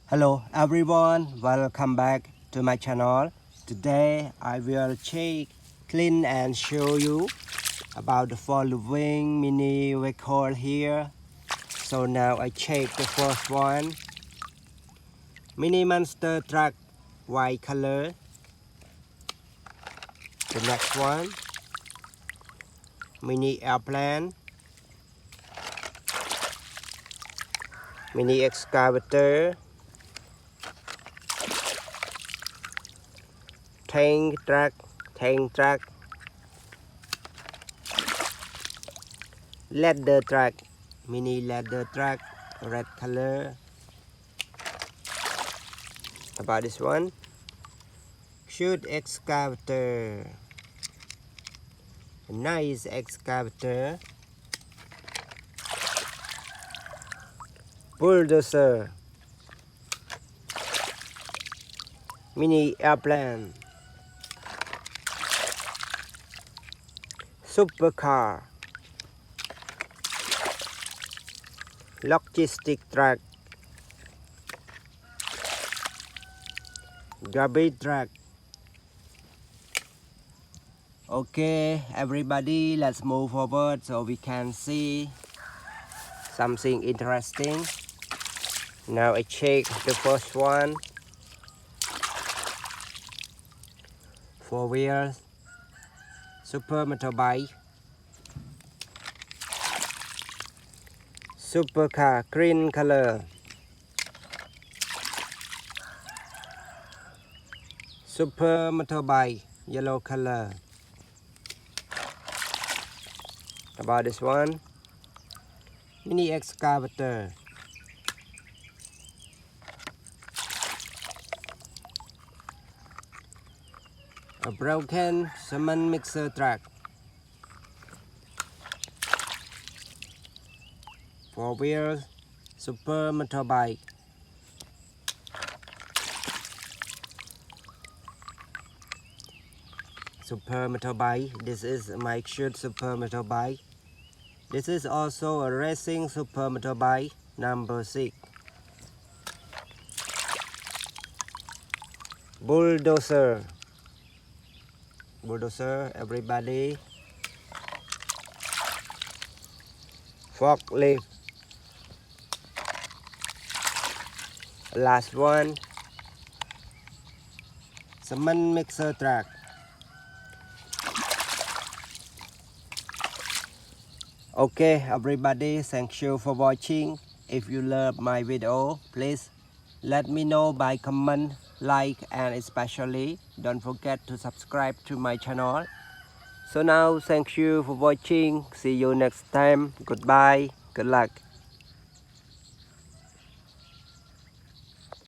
Hello everyone, welcome back to my channel. Today I will check, clean and show you about the following mini vehicle here. So now I check the first one. Mini monster truck, white color. The next one. Mini airplane. Mini excavator. Tank truck, ladder truck, mini ladder truck, red color. About this one, shoot excavator, nice excavator, bulldozer, mini airplane, supercar, logistic truck, garbage truck. Okay, everybody, let's move forward so we can see something interesting. Now I check the first one. 4 wheels, super motorbike, supercar, green color, super motorbike, yellow color. About this one, mini excavator, a broken cement mixer truck, 4 wheels, super motorbike, super motorbike. This is my shoot super motorbike. This is also a racing super motorbike number 6. Bulldozer, everybody. Forklift. Last one, cement mixer truck. Okay everybody, thank you for watching. If you love my video, please let me know by comment, like, and especially don't forget to subscribe to my channel. So now, thank you for watching. See you next time. Goodbye. Good luck.